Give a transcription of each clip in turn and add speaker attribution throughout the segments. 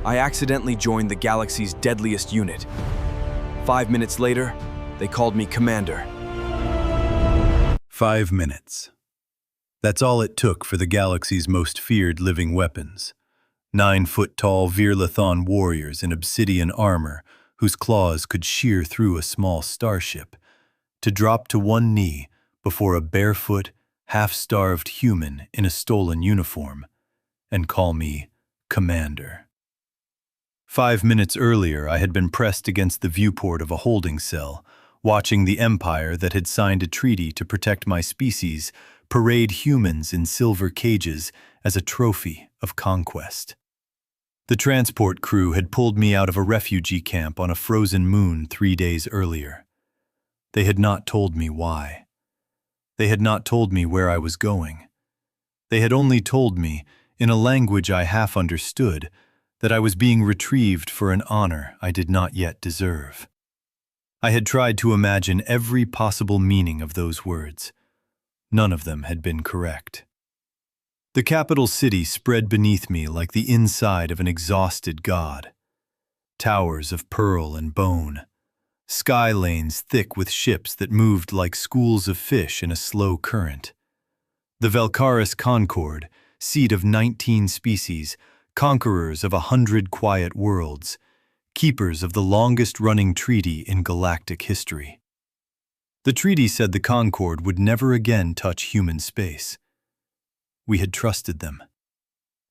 Speaker 1: I accidentally joined the galaxy's deadliest unit. 5 minutes later, they called me Commander.
Speaker 2: 5 minutes. That's all it took for the galaxy's most feared living weapons. 9-foot-tall Virlathon warriors in obsidian armor whose claws could shear through a small starship, to drop to one knee before a barefoot, half-starved human in a stolen uniform and call me Commander. 5 minutes earlier, I had been pressed against the viewport of a holding cell, watching the empire that had signed a treaty to protect my species parade humans in silver cages as a trophy of conquest. The transport crew had pulled me out of a refugee camp on a frozen moon 3 days earlier. They had not told me why. They had not told me where I was going. They had only told me, in a language I half understood, that I was being retrieved for an honor I did not yet deserve. I had tried to imagine every possible meaning of those words. None of them had been correct. The capital city spread beneath me like the inside of an exhausted god. Towers of pearl and bone, sky lanes thick with ships that moved like schools of fish in a slow current. The Valkaris Concord, seat of 19 species, conquerors of 100 quiet worlds, keepers of the longest-running treaty in galactic history. The treaty said the Concord would never again touch human space. We had trusted them.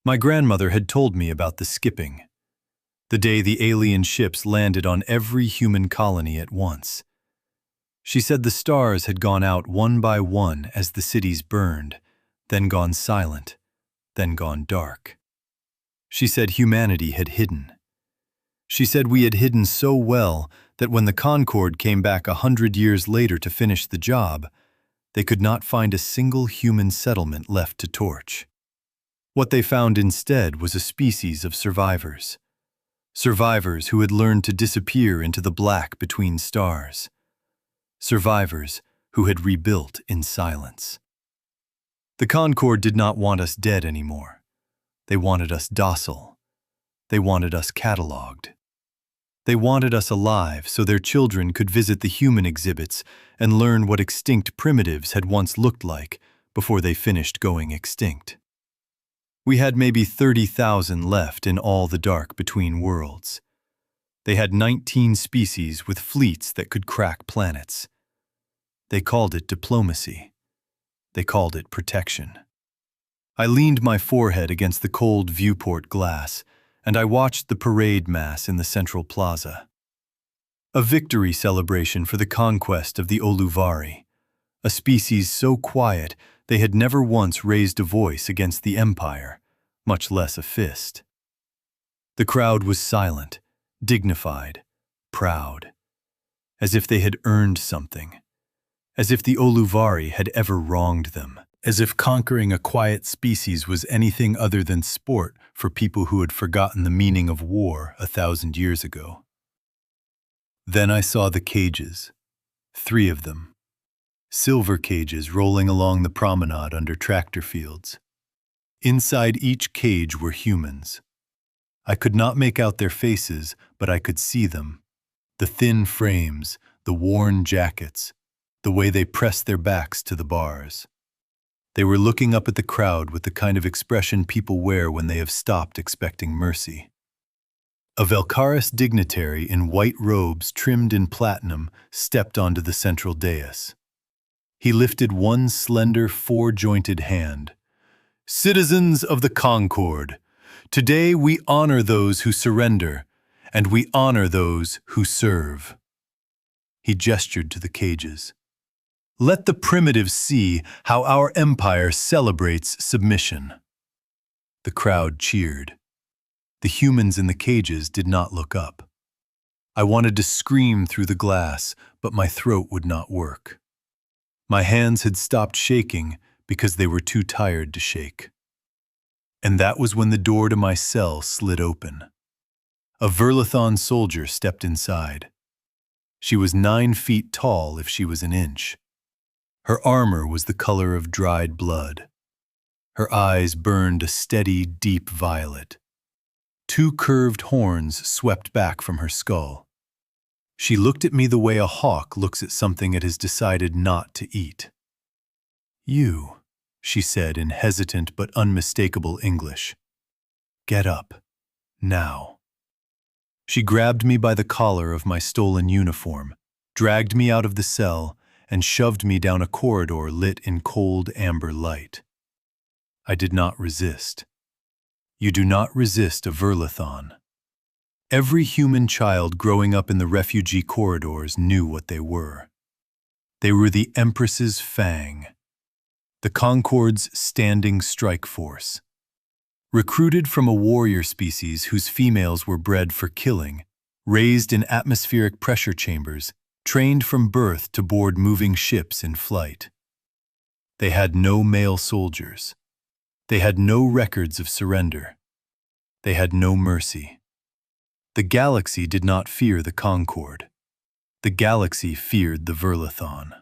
Speaker 2: My grandmother had told me about the skipping, the day the alien ships landed on every human colony at once. She said the stars had gone out one by one as the cities burned, then gone silent, then gone dark. She said humanity had hidden. She said we had hidden so well that when the Concord came back 100 years later to finish the job, they could not find a single human settlement left to torch. What they found instead was a species of survivors. Survivors who had learned to disappear into the black between stars. Survivors who had rebuilt in silence. The Concord did not want us dead anymore. They wanted us docile. They wanted us cataloged. They wanted us alive so their children could visit the human exhibits and learn what extinct primitives had once looked like before they finished going extinct. We had maybe 30,000 left in all the dark between worlds. They had 19 species with fleets that could crack planets. They called it diplomacy. They called it protection. I leaned my forehead against the cold viewport glass, and I watched the parade mass in the central plaza. A victory celebration for the conquest of the Oluvari, a species so quiet they had never once raised a voice against the Empire, much less a fist. The crowd was silent, dignified, proud, as if they had earned something, as if the Oluvari had ever wronged them. As if conquering a quiet species was anything other than sport for people who had forgotten the meaning of war 1,000 years ago. Then I saw the cages, 3 of them, silver cages rolling along the promenade under tractor fields. Inside each cage were humans. I could not make out their faces, but I could see them. The thin frames, the worn jackets, the way they pressed their backs to the bars. They were looking up at the crowd with the kind of expression people wear when they have stopped expecting mercy. A Valkaris dignitary in white robes trimmed in platinum stepped onto the central dais. He lifted one slender, 4-jointed hand. "Citizens of the Concord, today we honor those who surrender, and we honor those who serve." He gestured to the cages. "Let the primitives see how our empire celebrates submission." The crowd cheered. The humans in the cages did not look up. I wanted to scream through the glass, but my throat would not work. My hands had stopped shaking because they were too tired to shake. And that was when the door to my cell slid open. A Virlathon soldier stepped inside. She was 9 feet tall if she was an inch. Her armor was the color of dried blood. Her eyes burned a steady, deep violet. Two curved horns swept back from her skull. She looked at me the way a hawk looks at something it has decided not to eat. "You," she said in hesitant but unmistakable English. "Get up. Now." She grabbed me by the collar of my stolen uniform, dragged me out of the cell, and shoved me down a corridor lit in cold amber light. I did not resist. You do not resist a Verlathon. Every human child growing up in the refugee corridors knew what they were. They were the Empress's Fang, the Concord's standing strike force. Recruited from a warrior species whose females were bred for killing, raised in atmospheric pressure chambers, trained from birth to board moving ships in flight. They had no male soldiers. They had no records of surrender. They had no mercy. The galaxy did not fear the Concorde. The galaxy feared the Verlathon.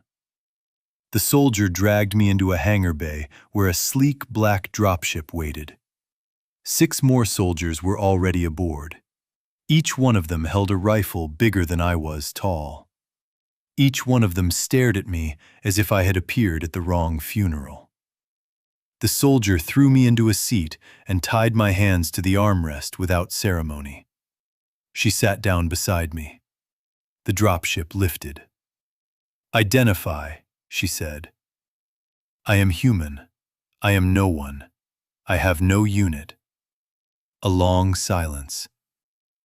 Speaker 2: The soldier dragged me into a hangar bay where a sleek black dropship waited. 6 more soldiers were already aboard. Each one of them held a rifle bigger than I was tall. Each one of them stared at me as if I had appeared at the wrong funeral. The soldier threw me into a seat and tied my hands to the armrest without ceremony. She sat down beside me. The dropship lifted. "Identify," she said. "I am human. I am no one. I have no unit." A long silence.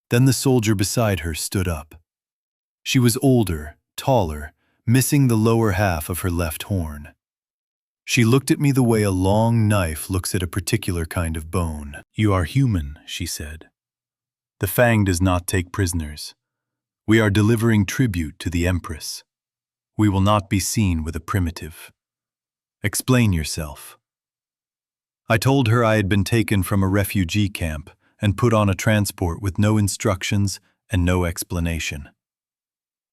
Speaker 2: Then the soldier beside her stood up. She was older, taller, missing the lower half of her left horn. She looked at me the way a long knife looks at a particular kind of bone. "You are human," she said. "The Fang does not take prisoners. We are delivering tribute to the Empress. We will not be seen with a primitive. Explain yourself." I told her I had been taken from a refugee camp and put on a transport with no instructions and no explanation.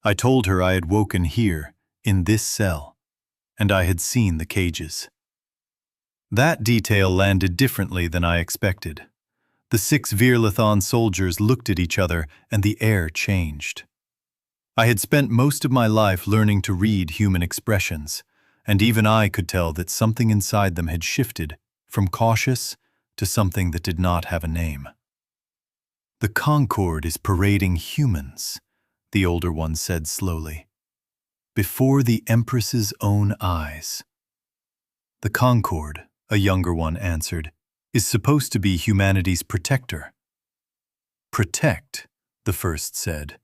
Speaker 2: I told her I had woken here, in this cell, and I had seen the cages. That detail landed differently than I expected. The 6 Verlathon soldiers looked at each other and the air changed. I had spent most of my life learning to read human expressions, and even I could tell that something inside them had shifted from cautious to something that did not have a name. "The Concorde is parading humans," the older one said slowly, "before the Empress's own eyes." "The Concorde," a younger one answered, "is supposed to be humanity's protector." "Protect," the first said,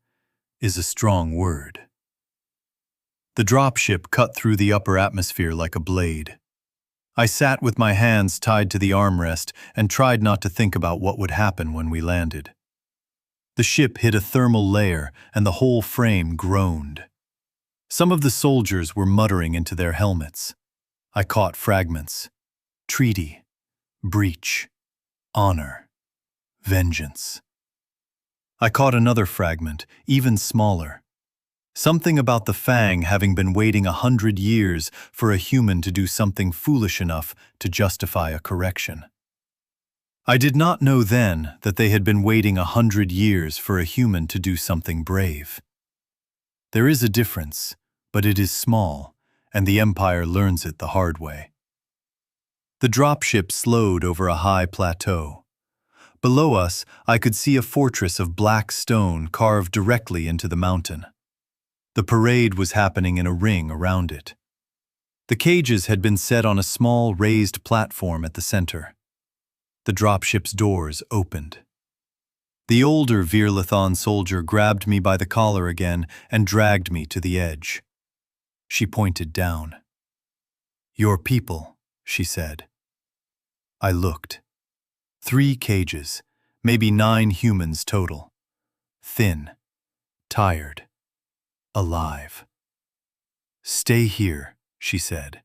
Speaker 2: "is a strong word." The dropship cut through the upper atmosphere like a blade. I sat with my hands tied to the armrest and tried not to think about what would happen when we landed. The ship hit a thermal layer and the whole frame groaned. Some of the soldiers were muttering into their helmets. I caught fragments. Treaty, breach, honor, vengeance. I caught another fragment, even smaller. Something about the Fang having been waiting 100 years for a human to do something foolish enough to justify a correction. I did not know then that they had been waiting 100 years for a human to do something brave. There is a difference, but it is small, and the Empire learns it the hard way. The dropship slowed over a high plateau. Below us, I could see a fortress of black stone carved directly into the mountain. The parade was happening in a ring around it. The cages had been set on a small raised platform at the center. The dropship's doors opened. The older Verlathon soldier grabbed me by the collar again and dragged me to the edge. She pointed down. "Your people," she said. I looked. 3 cages, maybe 9 humans total. Thin, tired, alive. "Stay here," she said.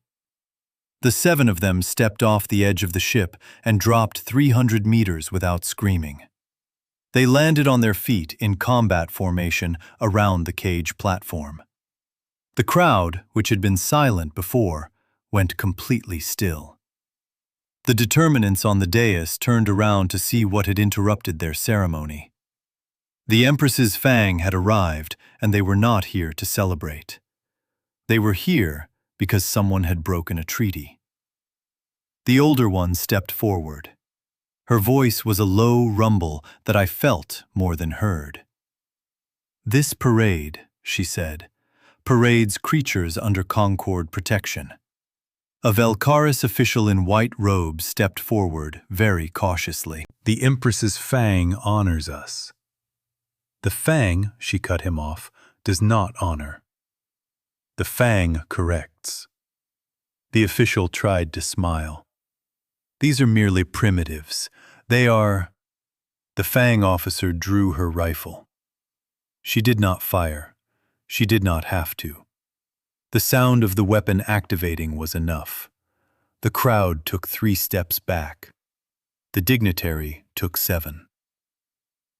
Speaker 2: The 7 of them stepped off the edge of the ship and dropped 300 meters without screaming. They landed on their feet in combat formation around the cage platform. The crowd, which had been silent before, went completely still. The determinants on the dais turned around to see what had interrupted their ceremony. The Empress's Fang had arrived, and they were not here to celebrate. They were here because someone had broken a treaty. The older one stepped forward. Her voice was a low rumble that I felt more than heard. "This parade," she said, "parades creatures under Concord protection." A Velcaris official in white robes stepped forward very cautiously. "The Empress's Fang honors us." "The Fang," she cut him off, "does not honor. The Fang corrects." The official tried to smile. "These are merely primitives. They are—" The Fang officer drew her rifle. She did not fire. She did not have to. The sound of the weapon activating was enough. The crowd took 3 steps back. The dignitary took 7.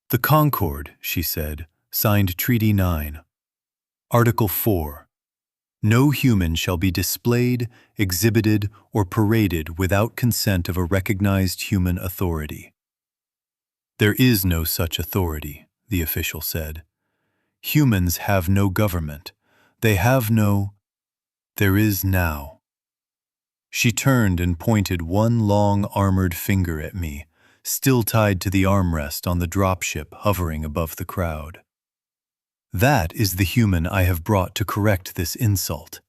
Speaker 2: "The Concord," she said, "signed Treaty 9. Article 4. No human shall be displayed, exhibited, or paraded without consent of a recognized human authority." "There is no such authority," the official said. "Humans have no government. They have no— There is now." She turned and pointed one long armored finger at me, still tied to the armrest on the dropship hovering above the crowd. "That is the human I have brought to correct this insult.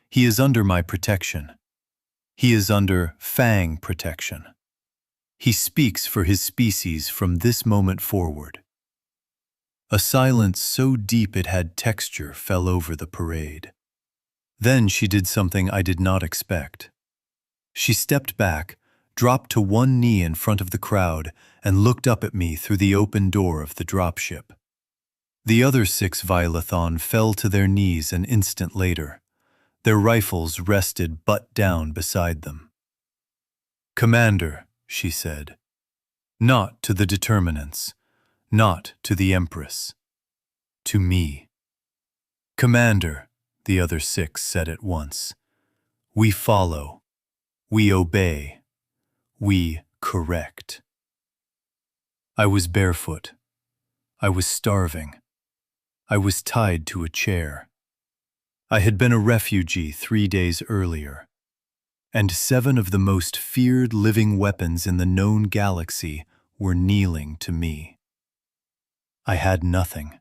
Speaker 2: He is under my protection. He is under Fang protection. He speaks for his species from this moment forward." A silence so deep it had texture fell over the parade. Then she did something I did not expect. She stepped back, dropped to one knee in front of the crowd, and looked up at me through the open door of the dropship. The other 6 Violathon fell to their knees an instant later. Their rifles rested butt down beside them. "Commander," she said, "not to the determinants, not to the Empress, to me." "Commander," the other 6 said at once, "we follow, we obey, we correct." I was barefoot. I was starving. I was tied to a chair. I had been a refugee 3 days earlier, and 7 of the most feared living weapons in the known galaxy were kneeling to me. I had nothing.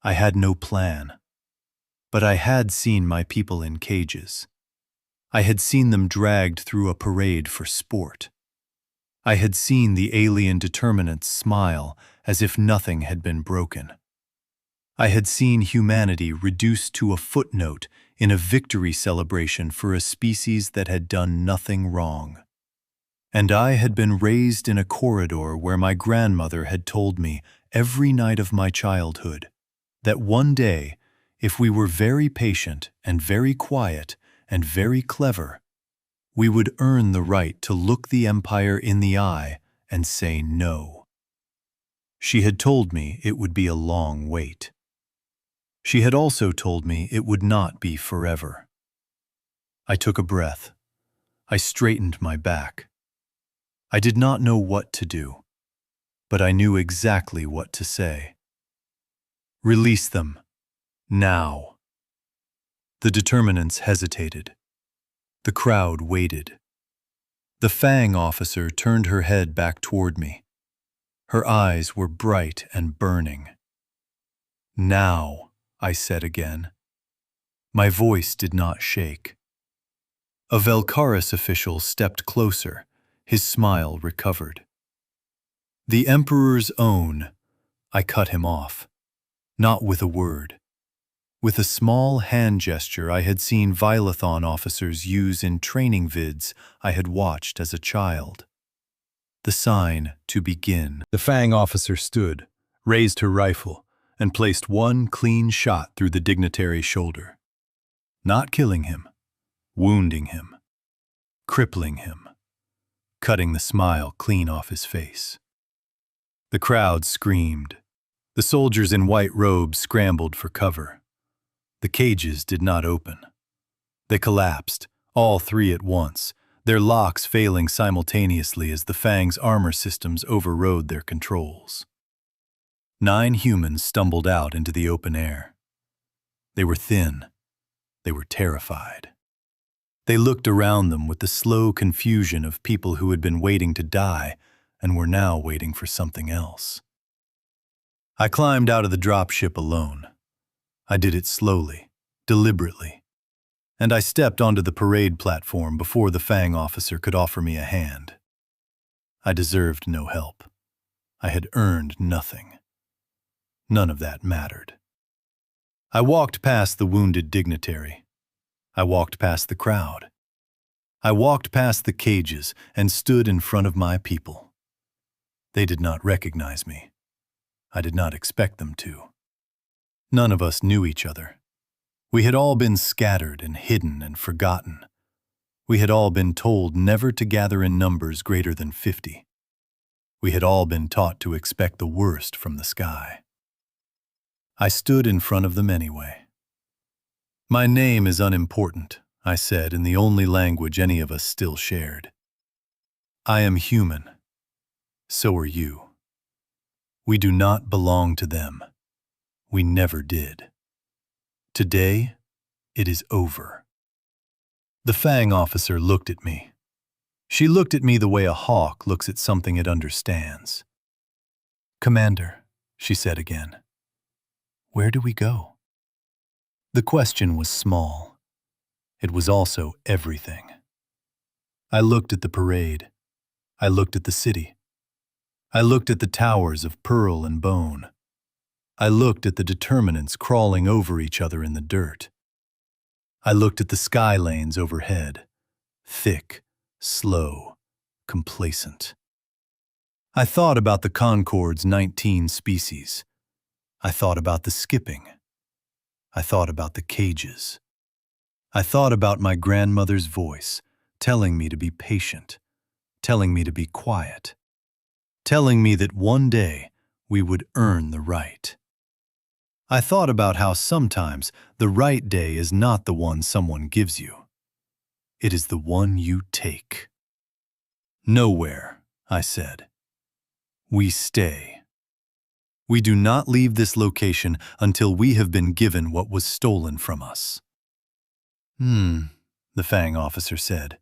Speaker 2: I had no plan. But I had seen my people in cages. I had seen them dragged through a parade for sport. I had seen the alien determinants smile as if nothing had been broken. I had seen humanity reduced to a footnote in a victory celebration for a species that had done nothing wrong. And I had been raised in a corridor where my grandmother had told me every night of my childhood that one day, if we were very patient and very quiet and very clever, we would earn the right to look the Empire in the eye and say no. She had told me it would be a long wait. She had also told me it would not be forever. I took a breath. I straightened my back. I did not know what to do, but I knew exactly what to say. "Release them. Now." The determinants hesitated. The crowd waited. The Fang officer turned her head back toward me. Her eyes were bright and burning. "Now," I said again. My voice did not shake. A Velcaris official stepped closer, his smile recovered. "The Emperor's own," I cut him off, not with a word. With a small hand gesture I had seen Violathon officers use in training vids I had watched as a child. The sign to begin. The Fang officer stood, raised her rifle, and placed one clean shot through the dignitary's shoulder. Not killing him, wounding him, crippling him, cutting the smile clean off his face. The crowd screamed. The soldiers in white robes scrambled for cover. The cages did not open. They collapsed, all 3 at once, their locks failing simultaneously as the Fang's armor systems overrode their controls. 9 humans stumbled out into the open air. They were thin. They were terrified. They looked around them with the slow confusion of people who had been waiting to die and were now waiting for something else. I climbed out of the dropship alone. I did it slowly, deliberately, and I stepped onto the parade platform before the Fang officer could offer me a hand. I deserved no help. I had earned nothing. None of that mattered. I walked past the wounded dignitary. I walked past the crowd. I walked past the cages and stood in front of my people. They did not recognize me. I did not expect them to. None of us knew each other. We had all been scattered and hidden and forgotten. We had all been told never to gather in numbers greater than 50. We had all been taught to expect the worst from the sky. I stood in front of them anyway. "My name is unimportant," I said in the only language any of us still shared. "I am human. So are you. We do not belong to them. We never did. Today, it is over." The Fang officer looked at me. She looked at me the way a hawk looks at something it understands. "Commander," she said again, "where do we go?" The question was small. It was also everything. I looked at the parade. I looked at the city. I looked at the towers of pearl and bone. I looked at the determinants crawling over each other in the dirt. I looked at the sky lanes overhead, thick, slow, complacent. I thought about the Concorde's 19 species. I thought about the skipping. I thought about the cages. I thought about my grandmother's voice, telling me to be patient, telling me to be quiet, telling me that one day we would earn the right. I thought about how sometimes the right day is not the one someone gives you. It is the one you take. "Nowhere," I said. "We stay. We do not leave this location until we have been given what was stolen from us." The Fang officer said.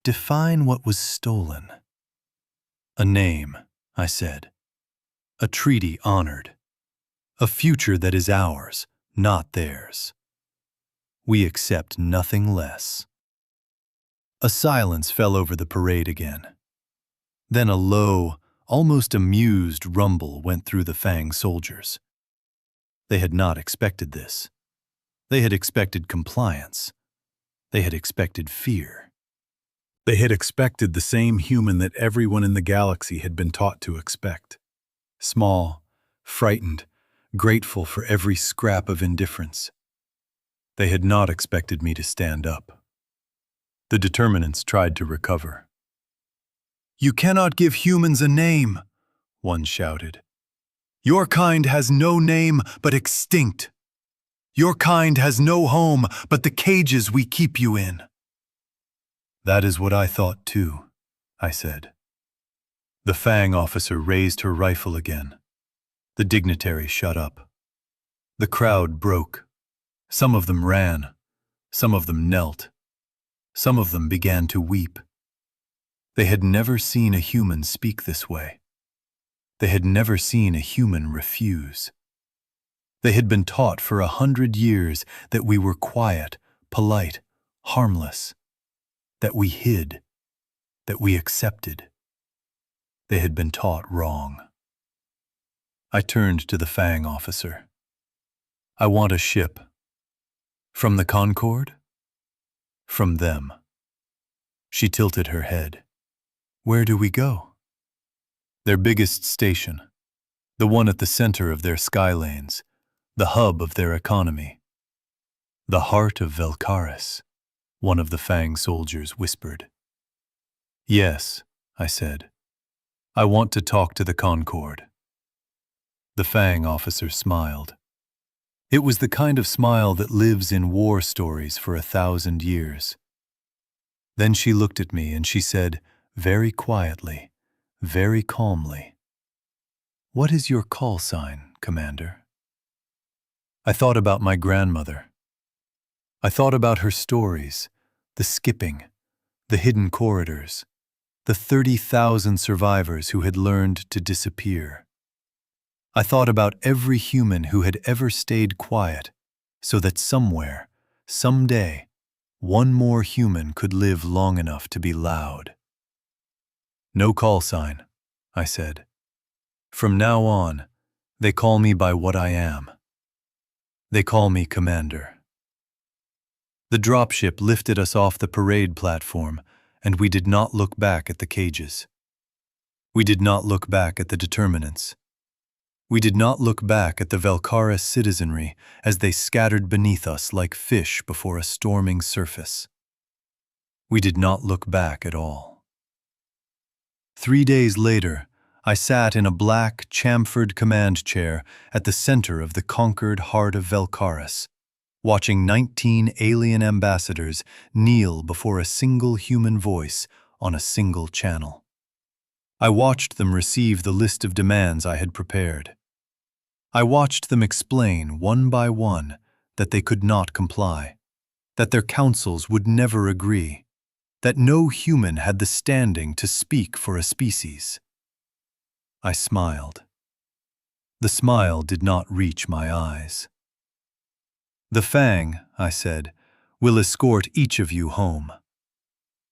Speaker 2: "Define what was stolen." "A name," I said. "A treaty honored. A future that is ours, not theirs. We accept nothing less." A silence fell over the parade again. Then a low, almost amused rumble went through the Fang soldiers. They had not expected this. They had expected compliance. They had expected fear. They had expected the same human that everyone in the galaxy had been taught to expect. Small, frightened, grateful for every scrap of indifference. They had not expected me to stand up. The determinants tried to recover. "You cannot give humans a name," one shouted. "Your kind has no name but extinct. Your kind has no home but the cages we keep you in." "That is what I thought too," I said. The Fang officer raised her rifle again. The dignitary shut up. The crowd broke. Some of them ran. Some of them knelt. Some of them began to weep. They had never seen a human speak this way. They had never seen a human refuse. They had been taught for 100 years that we were quiet, polite, harmless, that we hid, that we accepted. They had been taught wrong. I turned to the Fang officer. "I want a ship." "From the Concorde?" "From them." She tilted her head. "Where do we go?" "Their biggest station, the one at the center of their sky lanes, the hub of their economy." "The heart of Velcaris," one of the Fang soldiers whispered. "Yes," I said. "I want to talk to the Concorde." The Fang officer smiled. It was the kind of smile that lives in war stories for 1,000 years. Then she looked at me and she said, very quietly, very calmly, "What is your call sign, Commander?" I thought about my grandmother. I thought about her stories, the skipping, the hidden corridors, the 30,000 survivors who had learned to disappear. I thought about every human who had ever stayed quiet so that somewhere, someday, one more human could live long enough to be loud. "No call sign," I said. "From now on, they call me by what I am. They call me Commander." The dropship lifted us off the parade platform, and we did not look back at the cages. We did not look back at the determinants. We did not look back at the Valkaris citizenry as they scattered beneath us like fish before a storming surface. We did not look back at all. 3 days later, I sat in a black, chamfered command chair at the center of the conquered heart of Valkaris, watching 19 alien ambassadors kneel before a single human voice on a single channel. I watched them receive the list of demands I had prepared. I watched them explain one by one that they could not comply, that their councils would never agree, that no human had the standing to speak for a species. I smiled. The smile did not reach my eyes. "The Fang," I said, "will escort each of you home.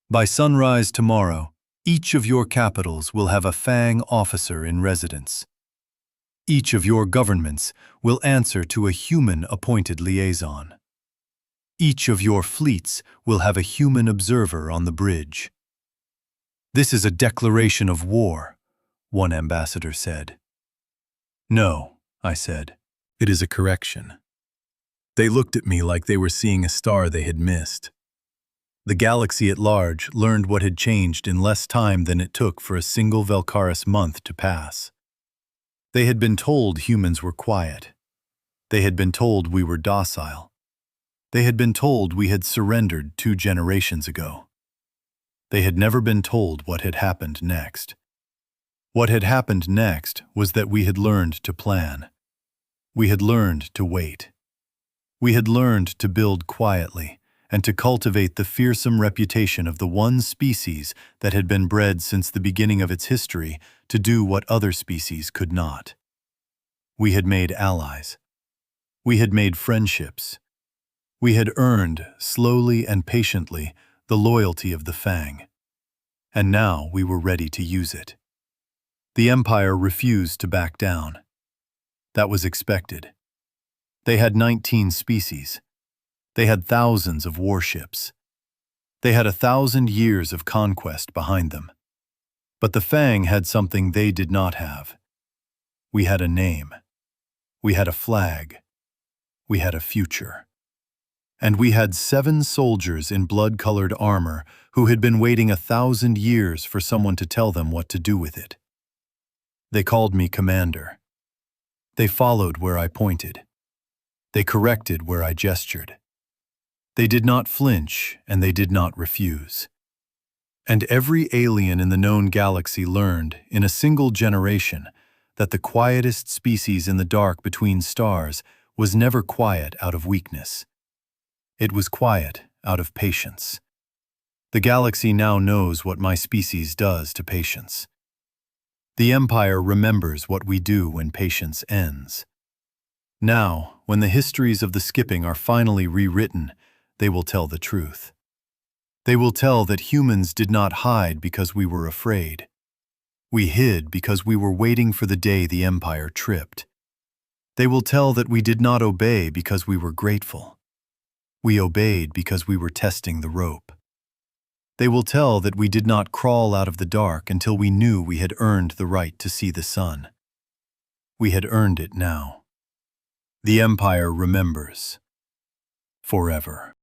Speaker 2: By sunrise tomorrow, each of your capitals will have a Fang officer in residence. Each of your governments will answer to a human-appointed liaison. Each of your fleets will have a human observer on the bridge." "This is a declaration of war," one ambassador said. "No," I said, "it is a correction." They looked at me like they were seeing a star they had missed. The galaxy at large learned what had changed in less time than it took for a single Valkaris month to pass. They had been told humans were quiet. They had been told we were docile. They had been told we had surrendered 2 generations ago. They had never been told what had happened next. What had happened next was that we had learned to plan. We had learned to wait. We had learned to build quietly and to cultivate the fearsome reputation of the one species that had been bred since the beginning of its history to do what other species could not. We had made allies. We had made friendships. We had earned, slowly and patiently, the loyalty of the Fang. And now we were ready to use it. The Empire refused to back down. That was expected. They had 19 species. They had thousands of warships. They had 1,000 years of conquest behind them. But the Fang had something they did not have. We had a name. We had a flag. We had a future. And we had 7 soldiers in blood-colored armor who had been waiting 1,000 years for someone to tell them what to do with it. They called me Commander. They followed where I pointed. They corrected where I gestured. They did not flinch, and they did not refuse. And every alien in the known galaxy learned, in a single generation, that the quietest species in the dark between stars was never quiet out of weakness. It was quiet out of patience. The galaxy now knows what my species does to patience. The Empire remembers what we do when patience ends. Now, when the histories of the skipping are finally rewritten, they will tell the truth. They will tell that humans did not hide because we were afraid. We hid because we were waiting for the day the Empire tripped. They will tell that we did not obey because we were grateful. We obeyed because we were testing the rope. They will tell that we did not crawl out of the dark until we knew we had earned the right to see the sun. We had earned it now. The Empire remembers. Forever.